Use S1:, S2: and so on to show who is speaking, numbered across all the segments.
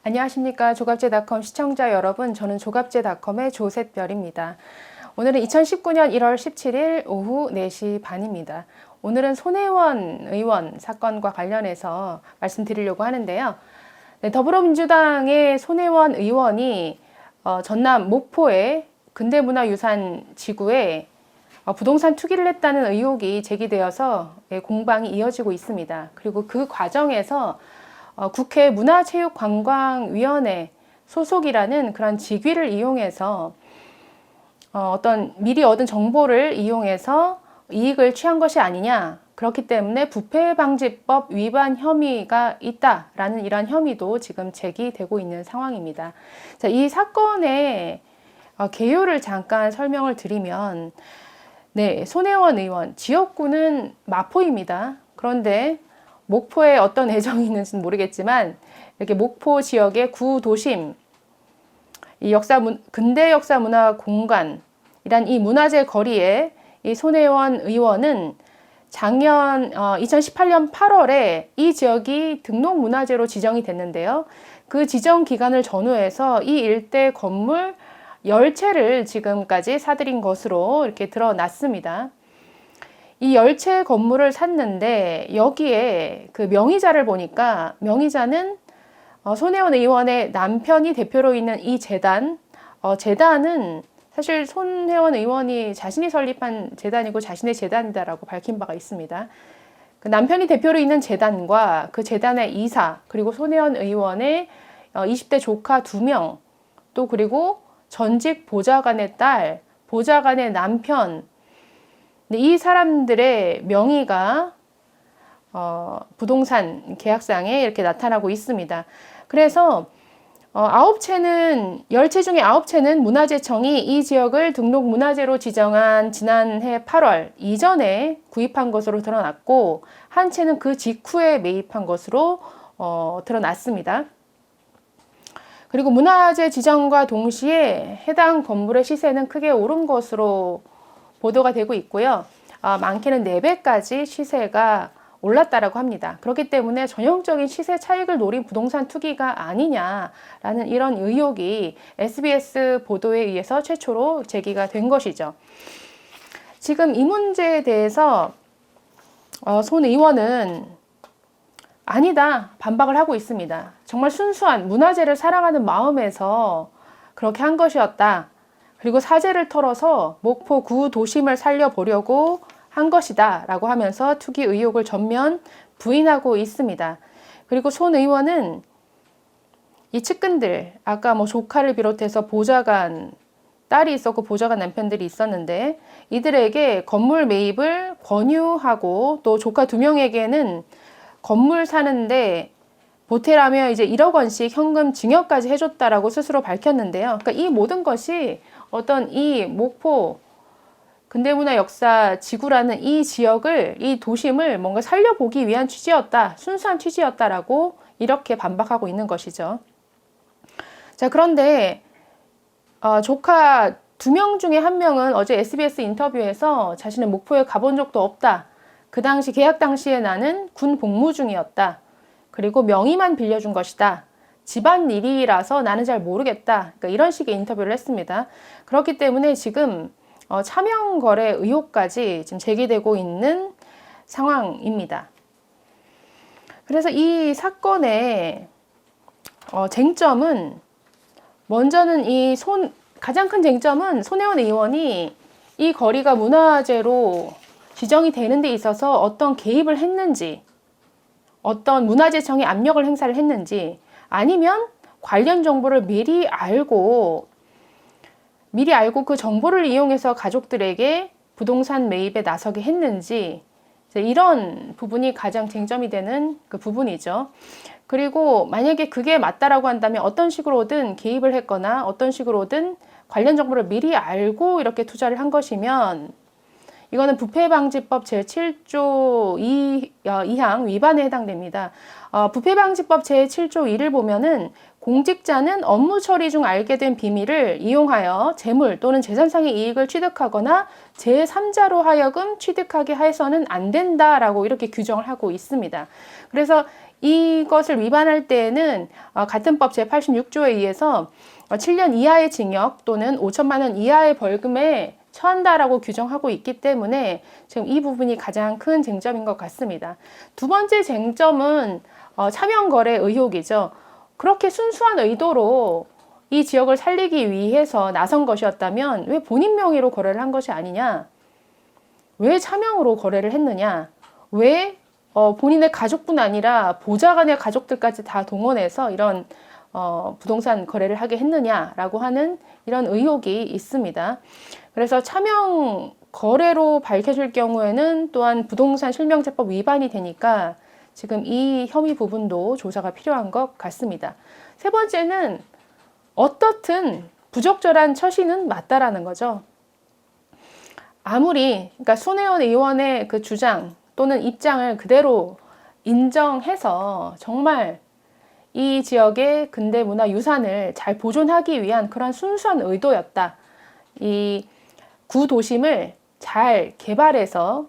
S1: 안녕하십니까. 조갑제닷컴 시청자 여러분, 저는 조갑제닷컴의 조셋별입니다. 오늘은 2019년 1월 17일 오후 4시 반입니다. 오늘은 손혜원 의원 사건과 관련해서 말씀드리려고 하는데요. 네, 더불어민주당의 손혜원 의원이 전남 목포의 근대문화유산 지구에 부동산 투기를 했다는 의혹이 제기되어서 공방이 이어지고 있습니다. 그리고 그 과정에서 국회 문화체육관광위원회 소속이라는 그런 직위를 이용해서 어떤 미리 얻은 정보를 이용해서 이익을 취한 것이 아니냐, 그렇기 때문에 부패방지법 위반 혐의가 있다라는 이러한 혐의도 지금 제기되고 있는 상황입니다. 자, 이 사건의 개요를 잠깐 설명을 드리면, 네, 손혜원 의원 지역구는 마포입니다. 그런데 목포에 어떤 애정이 있는지는 모르겠지만 이렇게 목포 지역의 구도심, 이 근대 역사 문화 공간이란 이 문화재 거리에 이 손혜원 의원은 작년 2018년 8월에 이 지역이 등록문화재로 지정이 됐는데요. 그 지정 기간을 전후해서 이 일대 건물 10채를 지금까지 사들인 것으로 이렇게 드러났습니다. 이 10채 건물을 샀는데 여기에 그 명의자를 보니까 명의자는 손혜원 의원의 남편이 대표로 있는 이 재단, 재단은 사실 손혜원 의원이 자신이 설립한 재단이고 자신의 재단이다라고 밝힌 바가 있습니다. 그 남편이 대표로 있는 재단과 그 재단의 이사, 그리고 손혜원 의원의 20대 조카 2명, 또 그리고 전직 보좌관의 딸, 보좌관의 남편, 이 사람들의 명의가 부동산 계약상에 이렇게 나타나고 있습니다. 그래서 10채 중에 9채는 문화재청이 이 지역을 등록문화재로 지정한 지난해 8월 이전에 구입한 것으로 드러났고, 한 채는 그 직후에 매입한 것으로 드러났습니다. 그리고 문화재 지정과 동시에 해당 건물의 시세는 크게 오른 것으로 보도가 되고 있고요. 많게는 4배까지 시세가 올랐다라고 합니다. 그렇기 때문에 전형적인 시세 차익을 노린 부동산 투기가 아니냐라는 이런 의혹이 SBS 보도에 의해서 최초로 제기가 된 것이죠. 지금 이 문제에 대해서 손 의원은 아니다, 반박을 하고 있습니다. 정말 순수한 문화재를 사랑하는 마음에서 그렇게 한 것이었다. 그리고 사재를 털어서 목포 구도심을 살려보려고 한 것이다 라고 하면서 투기 의혹을 전면 부인하고 있습니다. 그리고 손 의원은 이 측근들, 아까 조카를 비롯해서 보좌관 딸이 있었고 보좌관 남편들이 있었는데, 이들에게 건물 매입을 권유하고 또 조카 2명에게는 건물 사는데 보태라며 이제 1억 원씩 현금 증여까지 해줬다라고 스스로 밝혔는데요. 그러니까 이 모든 것이 어떤 이 목포 근대문화 역사 지구라는 이 지역을, 이 도심을 뭔가 살려보기 위한 취지였다, 순수한 취지였다라고 이렇게 반박하고 있는 것이죠. 자, 그런데 조카 2명 중에 1명은 어제 SBS 인터뷰에서 자신은 목포에 가본 적도 없다. 그 당시 계약 당시에 나는 군 복무 중이었다. 그리고 명의만 빌려준 것이다. 집안 일이라서 나는 잘 모르겠다. 그러니까 이런 식의 인터뷰를 했습니다. 그렇기 때문에 지금 차명 거래 의혹까지 지금 제기되고 있는 상황입니다. 그래서 이 사건의 쟁점은, 먼저는 가장 큰 쟁점은 손혜원 의원이 이 거리가 문화재로 지정이 되는 데 있어서 어떤 개입을 했는지, 어떤 문화재청이 압력을 행사를 했는지, 아니면 관련 정보를 미리 알고 그 정보를 이용해서 가족들에게 부동산 매입에 나서게 했는지, 이런 부분이 가장 쟁점이 되는 그 부분이죠. 그리고 만약에 그게 맞다라고 한다면 어떤 식으로든 개입을 했거나 어떤 식으로든 관련 정보를 미리 알고 이렇게 투자를 한 것이면 이거는 부패방지법 제7조 2항 위반에 해당됩니다. 부패방지법 제7조 2를 보면은 공직자는 업무 처리 중 알게 된 비밀을 이용하여 재물 또는 재산상의 이익을 취득하거나 제3자로 하여금 취득하게 해서는 안 된다라고 이렇게 규정을 하고 있습니다. 그래서 이것을 위반할 때에는 같은 법 제86조에 의해서 7년 이하의 징역 또는 5천만 원 이하의 벌금에 처한다라고 규정하고 있기 때문에 지금 이 부분이 가장 큰 쟁점인 것 같습니다. 두 번째 쟁점은 차명거래 의혹이죠. 그렇게 순수한 의도로 이 지역을 살리기 위해서 나선 것이었다면 왜 본인 명의로 거래를 한 것이 아니냐? 왜 차명으로 거래를 했느냐? 왜 본인의 가족뿐 아니라 보좌관의 가족들까지 다 동원해서 이런 부동산 거래를 하게 했느냐라고 하는 이런 의혹이 있습니다. 그래서 차명 거래로 밝혀질 경우에는 또한 부동산 실명제법 위반이 되니까 지금 이 혐의 부분도 조사가 필요한 것 같습니다. 세 번째는 어떻든 부적절한 처신은 맞다라는 거죠. 아무리 그러니까 손혜원 의원의 그 주장 또는 입장을 그대로 인정해서 정말 이 지역의 근대 문화 유산을 잘 보존하기 위한 그런 순수한 의도였다. 이 구도심을 잘 개발해서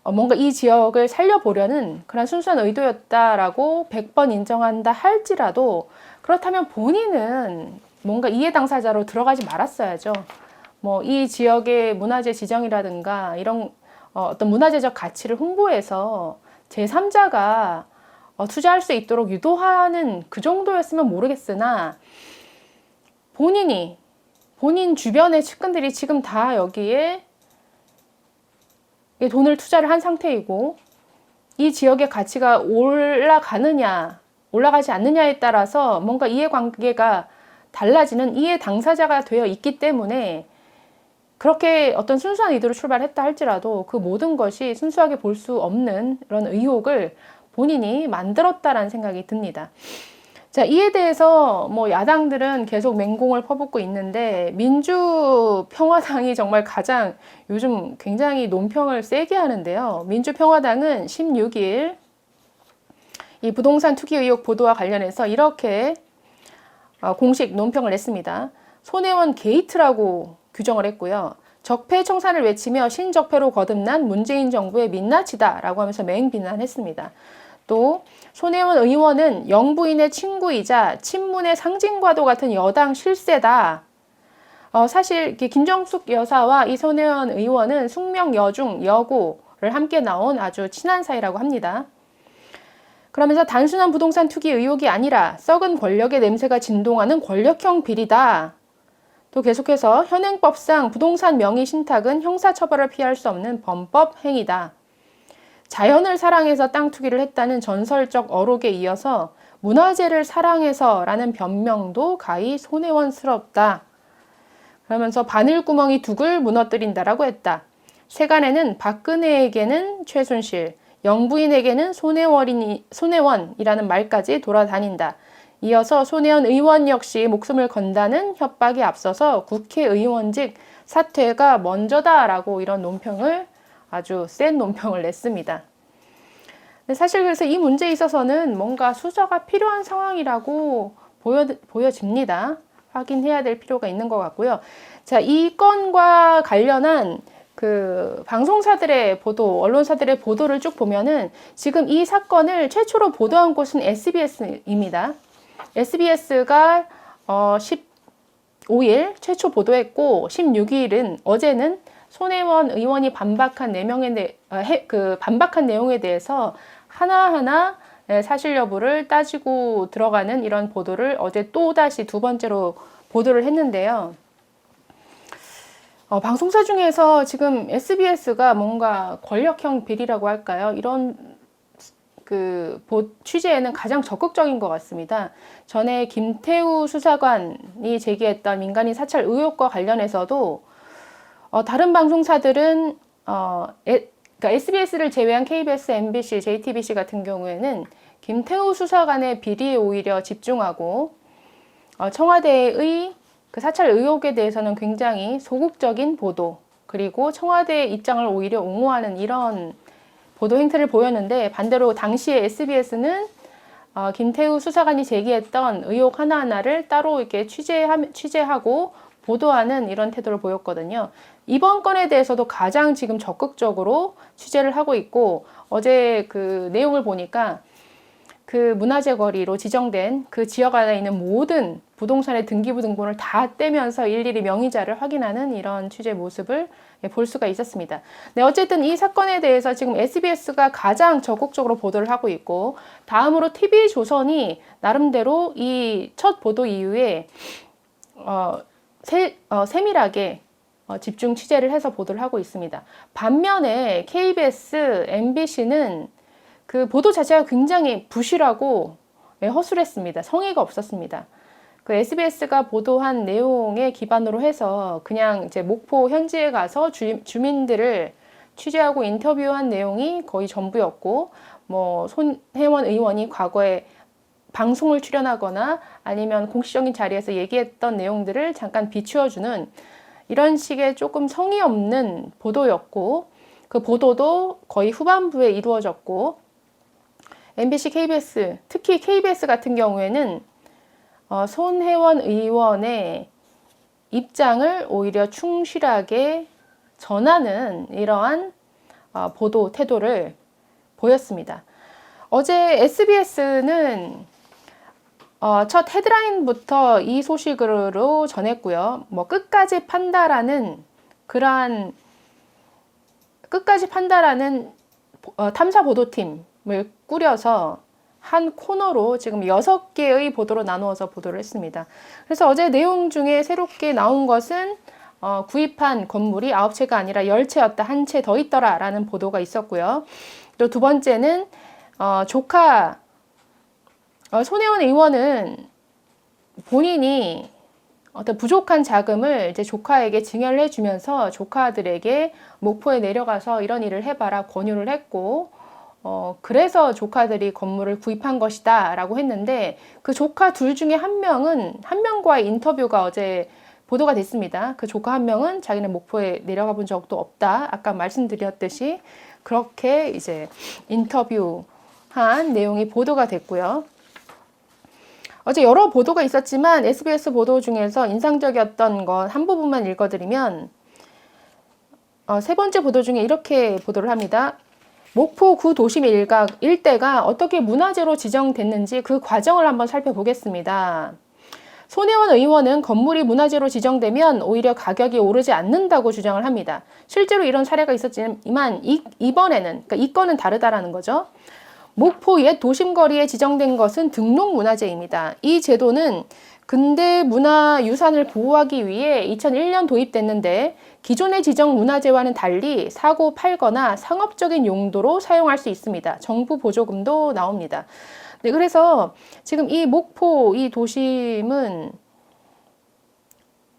S1: 뭔가 이 지역을 살려보려는 그런 순수한 의도였다라고 100번 인정한다 할지라도 그렇다면 본인은 뭔가 이해 당사자로 들어가지 말았어야죠. 뭐 이 지역의 문화재 지정이라든가 이런 어떤 문화재적 가치를 홍보해서 제3자가 투자할 수 있도록 유도하는 그 정도였으면 모르겠으나 본인 주변의 측근들이 지금 다 여기에 돈을 투자를 한 상태이고 이 지역의 가치가 올라가느냐 올라가지 않느냐에 따라서 뭔가 이해관계가 달라지는 이해 당사자가 되어 있기 때문에 그렇게 어떤 순수한 의도로 출발했다 할지라도 그 모든 것이 순수하게 볼 수 없는 그런 의혹을 본인이 만들었다라는 생각이 듭니다. 자, 이에 대해서 뭐 야당들은 계속 맹공을 퍼붓고 있는데 민주평화당이 정말 가장 요즘 굉장히 논평을 세게 하는데요. 민주평화당은 16일 이 부동산 투기 의혹 보도와 관련해서 이렇게 공식 논평을 냈습니다. 손혜원 게이트라고 규정을 했고요. 적폐 청산을 외치며 신적폐로 거듭난 문재인 정부의 민낯이다라고 하면서 맹비난했습니다. 또 손혜원 의원은 영부인의 친구이자 친문의 상징과도 같은 여당 실세다. 사실 김정숙 여사와 이 손혜원 의원은 숙명 여중 여고를 함께 나온 아주 친한 사이라고 합니다. 그러면서 단순한 부동산 투기 의혹이 아니라 썩은 권력의 냄새가 진동하는 권력형 비리다. 또 계속해서 현행법상 부동산 명의 신탁은 형사처벌을 피할 수 없는 범법 행위다. 자연을 사랑해서 땅 투기를 했다는 전설적 어록에 이어서 문화재를 사랑해서라는 변명도 가히 손혜원스럽다. 그러면서 바늘구멍이 둑을 무너뜨린다라고 했다. 세간에는 박근혜에게는 최순실, 영부인에게는 손혜원이라는 말까지 돌아다닌다. 이어서 손혜원 의원 역시 목숨을 건다는 협박에 앞서서 국회의원직 사퇴가 먼저다라고 이런 논평을 아주 센 논평을 냈습니다. 근데 사실 그래서 이 문제에 있어서는 뭔가 수사가 필요한 상황이라고 보여집니다. 확인해야 될 필요가 있는 것 같고요. 자, 이 건과 관련한 그 방송사들의 보도, 언론사들의 보도를 쭉 보면은 지금 이 사건을 최초로 보도한 곳은 SBS입니다. SBS가 15일 최초 보도했고 16일은 어제는 손혜원 의원이 반박한 내용에 대해서 하나하나 사실 여부를 따지고 들어가는 이런 보도를 어제 또 다시 두 번째로 보도를 했는데요. 방송사 중에서 지금 SBS가 뭔가 권력형 비리라고 할까요? 이런 취재에는 가장 적극적인 것 같습니다. 전에 김태우 수사관이 제기했던 민간인 사찰 의혹과 관련해서도 다른 방송사들은 그러니까 SBS를 제외한 KBS, MBC, JTBC 같은 경우에는 김태우 수사관의 비리에 오히려 집중하고 청와대의 그 사찰 의혹에 대해서는 굉장히 소극적인 보도 그리고 청와대의 입장을 오히려 옹호하는 이런 보도 행태를 보였는데 반대로 당시에 SBS는 김태우 수사관이 제기했던 의혹 하나하나를 따로 이렇게 취재하고 보도하는 이런 태도를 보였거든요. 이번 건에 대해서도 가장 지금 적극적으로 취재를 하고 있고 어제 그 내용을 보니까 그 문화재 거리로 지정된 그 지역 안에 있는 모든 부동산의 등기부 등본을 다 떼면서 일일이 명의자를 확인하는 이런 취재 모습을 볼 수가 있었습니다. 네, 어쨌든 이 사건에 대해서 지금 SBS가 가장 적극적으로 보도를 하고 있고, 다음으로 TV조선이 나름대로 이 첫 보도 이후에 세밀하게 집중 취재를 해서 보도를 하고 있습니다. 반면에 KBS, MBC는 그 보도 자체가 굉장히 부실하고 허술했습니다. 성의가 없었습니다. 그 SBS가 보도한 내용에 기반으로 해서 그냥 이제 목포 현지에 가서 주민들을 취재하고 인터뷰한 내용이 거의 전부였고, 뭐 손혜원 의원이 과거에 방송을 출연하거나 아니면 공식적인 자리에서 얘기했던 내용들을 잠깐 비추어주는 이런 식의 조금 성의 없는 보도였고, 그 보도도 거의 후반부에 이루어졌고, MBC, KBS, 특히 KBS 같은 경우에는 손혜원 의원의 입장을 오히려 충실하게 전하는 이러한 보도 태도를 보였습니다. 어제 SBS는 첫 헤드라인부터 이 소식으로 전했고요. 뭐 끝까지 판다라는 탐사 보도팀을 꾸려서 한 코너로 지금 6개의 보도로 나누어서 보도를 했습니다. 그래서 어제 내용 중에 새롭게 나온 것은 구입한 건물이 9채가 아니라 10채였다. 한 채 더 있더라 라는 보도가 있었고요. 또 두 번째는 조카 손혜원 의원은 본인이 어떤 부족한 자금을 이제 조카에게 증여를 해주면서 조카들에게 목포에 내려가서 이런 일을 해봐라 권유를 했고, 그래서 조카들이 건물을 구입한 것이다 라고 했는데, 그 조카 둘 중에 한 명과의 인터뷰가 어제 보도가 됐습니다. 그 조카 한 명은 자기는 목포에 내려가 본 적도 없다. 아까 말씀드렸듯이 그렇게 이제 인터뷰한 내용이 보도가 됐고요. 어제 여러 보도가 있었지만 SBS 보도 중에서 인상적이었던 것 한 부분만 읽어드리면, 세 번째 보도 중에 이렇게 보도를 합니다. 목포 구도심 일대가 어떻게 문화재로 지정됐는지 그 과정을 한번 살펴보겠습니다. 손혜원 의원은 건물이 문화재로 지정되면 오히려 가격이 오르지 않는다고 주장을 합니다. 실제로 이런 사례가 있었지만 이번에는, 그러니까 이 건은 다르다라는 거죠. 목포 옛 도심거리에 지정된 것은 등록문화재입니다. 이 제도는 근대 문화유산을 보호하기 위해 2001년 도입됐는데, 기존의 지정 문화재와는 달리 사고 팔거나 상업적인 용도로 사용할 수 있습니다. 정부 보조금도 나옵니다. 네, 그래서 지금 이 목포 이 도심은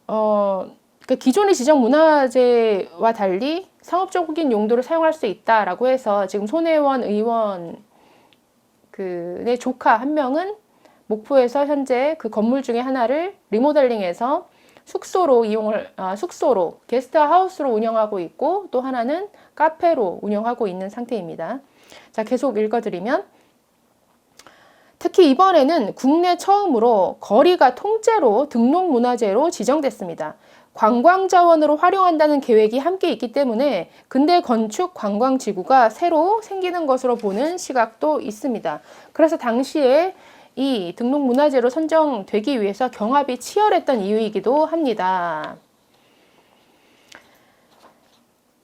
S1: 그러니까 기존의 지정 문화재와 달리 상업적인 용도로 사용할 수 있다라고 해서 지금 손혜원 의원 그의 조카 한 명은 목포에서 현재 그 건물 중에 하나를 리모델링해서 숙소로 게스트하우스로 운영하고 있고, 또 하나는 카페로 운영하고 있는 상태입니다. 자, 계속 읽어드리면, 특히 이번에는 국내 처음으로 거리가 통째로 등록문화재로 지정됐습니다. 관광자원으로 활용한다는 계획이 함께 있기 때문에 근대 건축 관광지구가 새로 생기는 것으로 보는 시각도 있습니다. 그래서 당시에 이 등록문화재로 선정되기 위해서 경합이 치열했던 이유이기도 합니다.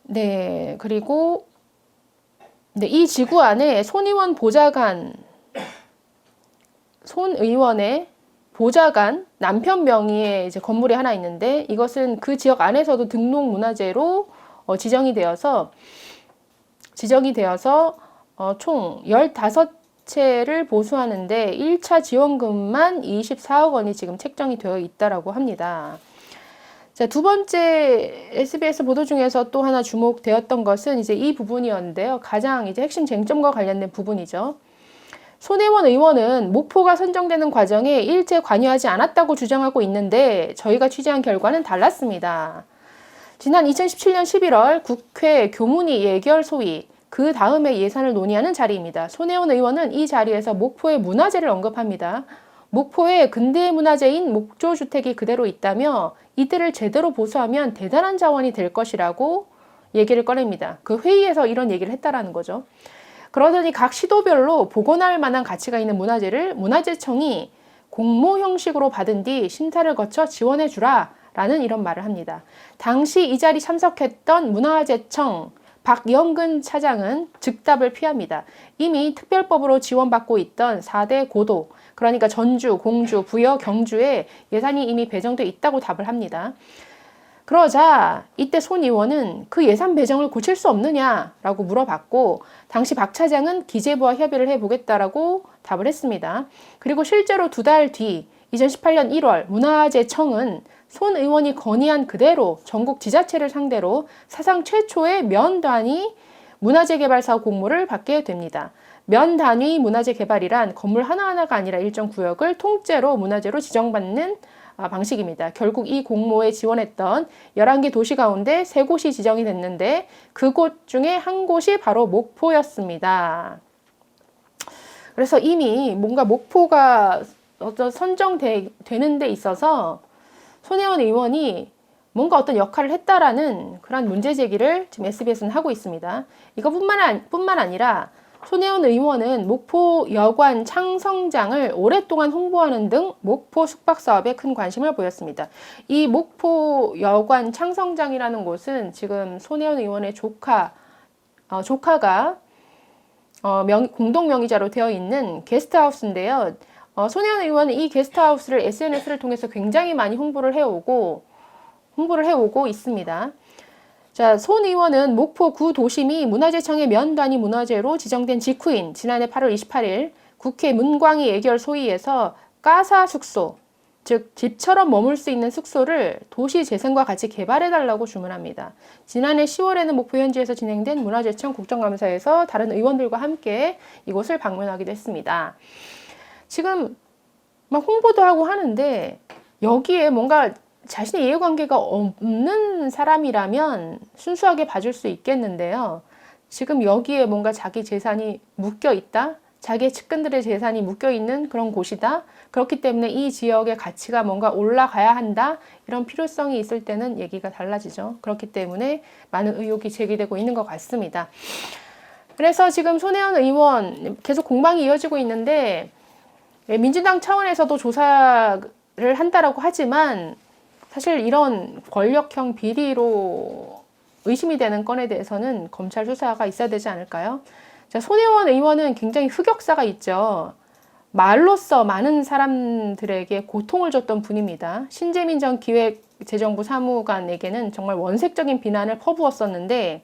S1: 네, 그리고 이 지구 안에 손 의원의 보좌관 남편 명의의 이제 건물이 하나 있는데, 이것은 그 지역 안에서도 등록문화재로 지정이 되어서 총 15채를 보수하는데 1차 지원금만 24억 원이 지금 책정이 되어 있다라고 합니다. 자, 두 번째 SBS 보도 중에서 또 하나 주목되었던 것은 이제 이 부분이었는데요. 가장 이제 핵심 쟁점과 관련된 부분이죠. 손혜원 의원은 목포가 선정되는 과정에 일체 관여하지 않았다고 주장하고 있는데, 저희가 취재한 결과는 달랐습니다. 지난 2017년 11월 국회 교문위 예결 소위, 그 다음에 예산을 논의하는 자리입니다. 손혜원 의원은 이 자리에서 목포의 문화재를 언급합니다. 목포에 근대 문화재인 목조주택이 그대로 있다며 이들을 제대로 보수하면 대단한 자원이 될 것이라고 얘기를 꺼냅니다. 그 회의에서 이런 얘기를 했다라는 거죠. 그러더니 각 시도별로 복원할 만한 가치가 있는 문화재를 문화재청이 공모 형식으로 받은 뒤 심사를 거쳐 지원해 주라 라는 이런 말을 합니다. 당시 이 자리 참석했던 문화재청 박영근 차장은 즉답을 피합니다. 이미 특별법으로 지원받고 있던 4대 고도, 그러니까 전주, 공주, 부여, 경주에 예산이 이미 배정돼 있다고 답을 합니다. 그러자 이때 손 의원은 그 예산 배정을 고칠 수 없느냐라고 물어봤고, 당시 박 차장은 기재부와 협의를 해보겠다라고 답을 했습니다. 그리고 실제로 2달 뒤 2018년 1월 문화재청은 손 의원이 건의한 그대로 전국 지자체를 상대로 사상 최초의 면 단위 문화재 개발 사업 공모를 받게 됩니다. 면 단위 문화재 개발이란 건물 하나하나가 아니라 일정 구역을 통째로 문화재로 지정받는 방식입니다. 결국 이 공모에 지원했던 11개 도시 가운데 3곳이 지정이 됐는데 그곳 중에 한 곳이 바로 목포였습니다. 그래서 이미 뭔가 목포가 선정되는 데 있어서 손혜원 의원이 뭔가 어떤 역할을 했다라는 그런 문제 제기를 지금 SBS는 하고 있습니다. 이것뿐만 아니라 손혜원 의원은 목포 여관 창성장을 오랫동안 홍보하는 등 목포 숙박 사업에 큰 관심을 보였습니다. 이 목포 여관 창성장이라는 곳은 지금 손혜원 의원의 조카가 공동 명의자로 되어 있는 게스트하우스인데요. 손혜원 의원은 이 게스트하우스를 SNS를 통해서 굉장히 많이 홍보를 해오고 있습니다. 자, 손 의원은 목포 구도심이 문화재청의 면 단위 문화재로 지정된 직후인 지난해 8월 28일 국회 문광희 예결 소위에서 가사 숙소, 즉 집처럼 머물 수 있는 숙소를 도시재생과 같이 개발해달라고 주문합니다. 지난해 10월에는 목포 현지에서 진행된 문화재청 국정감사에서 다른 의원들과 함께 이곳을 방문하기도 했습니다. 지금 막 홍보도 하고 하는데 여기에 뭔가 자신의 이해관계가 없는 사람이라면 순수하게 봐줄 수 있겠는데요. 지금 여기에 뭔가 자기 재산이 묶여 있다? 자기의 측근들의 재산이 묶여 있는 그런 곳이다? 그렇기 때문에 이 지역의 가치가 뭔가 올라가야 한다? 이런 필요성이 있을 때는 얘기가 달라지죠. 그렇기 때문에 많은 의혹이 제기되고 있는 것 같습니다. 그래서 지금 손혜원 의원 계속 공방이 이어지고 있는데 민주당 차원에서도 조사를 한다라고 하지만 사실 이런 권력형 비리로 의심이 되는 건에 대해서는 검찰 수사가 있어야 되지 않을까요? 자, 손혜원 의원은 굉장히 흑역사가 있죠. 말로써 많은 사람들에게 고통을 줬던 분입니다. 신재민 전 기획재정부 사무관에게는 정말 원색적인 비난을 퍼부었었는데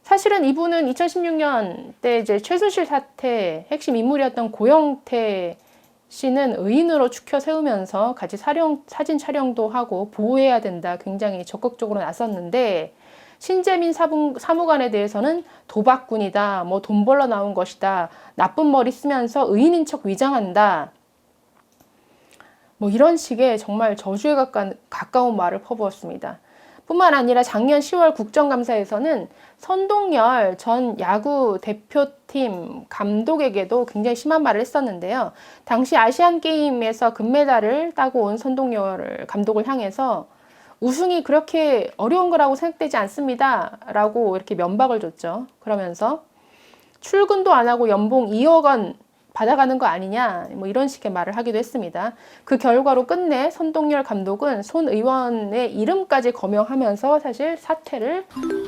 S1: 사실은 이분은 2016년 때 이제 최순실 사태 핵심 인물이었던 고영태 씨는 의인으로 추켜 세우면서 같이 사진 촬영도 하고 보호해야 된다 굉장히 적극적으로 나섰는데 신재민 사무관에 대해서는 도박꾼이다, 뭐 돈 벌러 나온 것이다, 나쁜 머리 쓰면서 의인인 척 위장한다, 뭐 이런 식의 정말 저주에 가까운 말을 퍼부었습니다. 뿐만 아니라 작년 10월 국정감사에서는 선동열 전 야구 대표팀 감독에게도 굉장히 심한 말을 했었는데요. 당시 아시안게임에서 금메달을 따고 온 선동열 감독을 향해서 우승이 그렇게 어려운 거라고 생각되지 않습니다 라고 이렇게 면박을 줬죠. 그러면서 출근도 안 하고 연봉 2억 원 받아가는 거 아니냐, 뭐 이런 식의 말을 하기도 했습니다. 그 결과로 끝내 선동열 감독은 손 의원의 이름까지 거명하면서 사실 사퇴를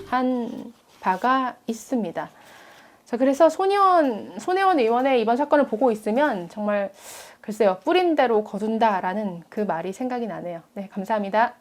S1: 한 바가 있습니다. 자, 그래서 손혜원 의원의 이번 사건을 보고 있으면 정말 글쎄요, 뿌린 대로 거둔다라는 그 말이 생각이 나네요. 네, 감사합니다.